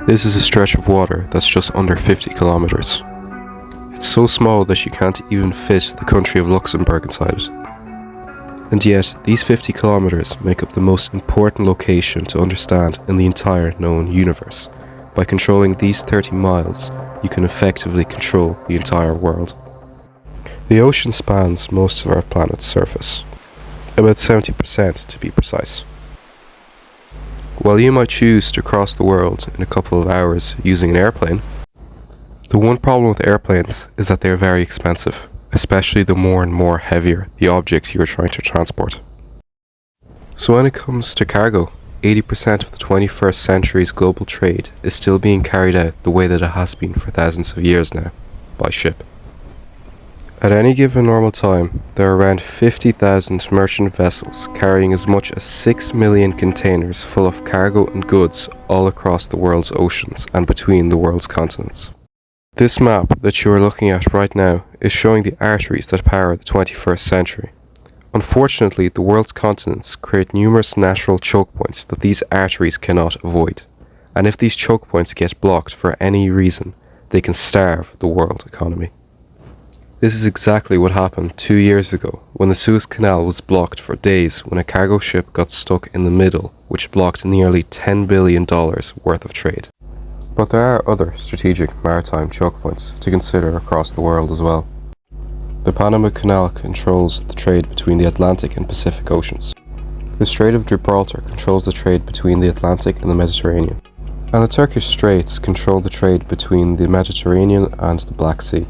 This is a stretch of water that's just under 50 kilometers. It's so small that you can't even fit the country of Luxembourg inside it. And yet, these 50 kilometers make up the most important location to understand in the entire known universe. By controlling these 30 miles, you can effectively control the entire world. The ocean spans most of our planet's surface, about 70% to be precise. While you might choose to cross the world in a couple of hours using an airplane, the one problem with airplanes is that they are very expensive, especially the more and more heavier the object you are trying to transport. So when it comes to cargo, 80% of the 21st century's global trade is still being carried out the way that it has been for thousands of years now, by ship. At any given normal time, there are around 50,000 merchant vessels carrying as much as 6 million containers full of cargo and goods all across the world's oceans and between the world's continents. This map that you are looking at right now is showing the arteries that power the 21st century. Unfortunately, the world's continents create numerous natural choke points that these arteries cannot avoid. And if these choke points get blocked for any reason, they can starve the world economy. This is exactly what happened 2 years ago when the Suez Canal was blocked for days when a cargo ship got stuck in the middle, which blocked nearly $10 billion worth of trade. But there are other strategic maritime choke points to consider across the world as well. The Panama Canal controls the trade between the Atlantic and Pacific Oceans. The Strait of Gibraltar controls the trade between the Atlantic and the Mediterranean. And the Turkish Straits control the trade between the Mediterranean and the Black Sea.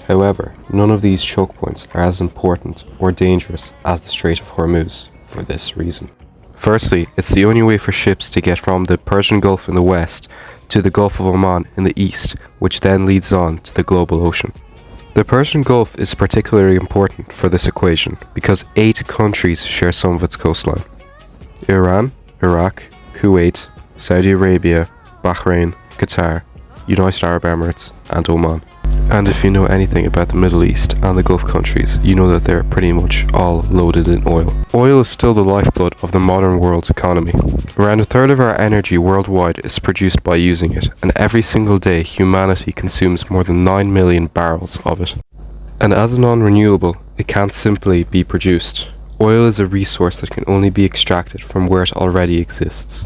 However, none of these choke points are as important or dangerous as the Strait of Hormuz for this reason. Firstly, it's the only way for ships to get from the Persian Gulf in the west to the Gulf of Oman in the east, which then leads on to the global ocean. The Persian Gulf is particularly important for this equation because 8 countries share some of its coastline: Iran, Iraq, Kuwait, Saudi Arabia, Bahrain, Qatar, United Arab Emirates, and Oman. And if you know anything about the Middle East and the Gulf countries, you know that they're pretty much all loaded in oil. Oil is still the lifeblood of the modern world's economy. Around a third of our energy worldwide is produced by using it, and every single day humanity consumes more than 9 million barrels of it. And as a non-renewable, it can't simply be produced. Oil is a resource that can only be extracted from where it already exists.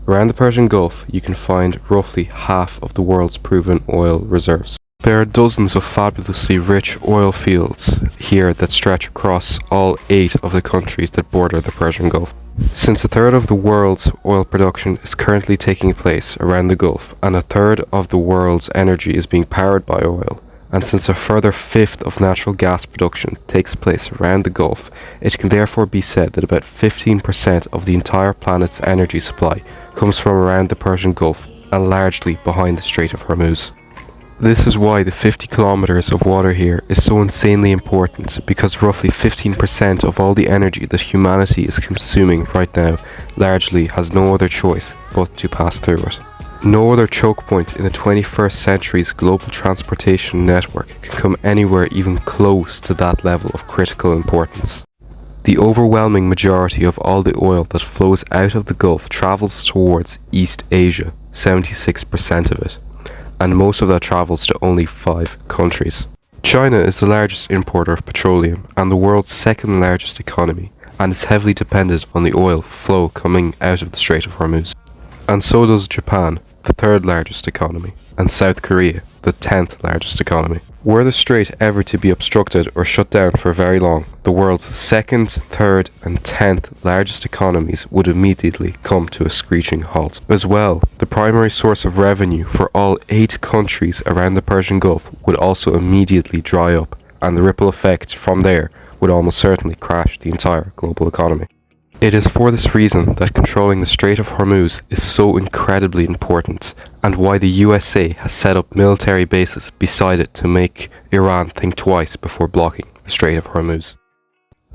Around the Persian Gulf, you can find roughly half of the world's proven oil reserves. There are dozens of fabulously rich oil fields here that stretch across all 8 of the countries that border the Persian Gulf. Since a third of the world's oil production is currently taking place around the Gulf, and a third of the world's energy is being powered by oil, and since a further fifth of natural gas production takes place around the Gulf, it can therefore be said that about 15% of the entire planet's energy supply comes from around the Persian Gulf and largely behind the Strait of Hormuz. This is why the 50 kilometers of water here is so insanely important, because roughly 15% of all the energy that humanity is consuming right now largely has no other choice but to pass through it. No other choke point in the 21st century's global transportation network can come anywhere even close to that level of critical importance. The overwhelming majority of all the oil that flows out of the Gulf travels towards East Asia, 76% of it. And most of that travels to only 5 countries. China is the largest importer of petroleum and the world's second largest economy, and is heavily dependent on the oil flow coming out of the Strait of Hormuz. And so does Japan, the 3rd largest economy, and South Korea, the 10th largest economy. Were the strait ever to be obstructed or shut down for very long, the world's 2nd, 3rd and 10th largest economies would immediately come to a screeching halt. As well, the primary source of revenue for all 8 countries around the Persian Gulf would also immediately dry up, and the ripple effect from there would almost certainly crash the entire global economy. It is for this reason that controlling the Strait of Hormuz is so incredibly important, and why the USA has set up military bases beside it to make Iran think twice before blocking the Strait of Hormuz.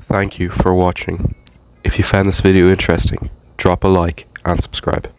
Thank you for watching. If you found this video interesting, drop a like and subscribe.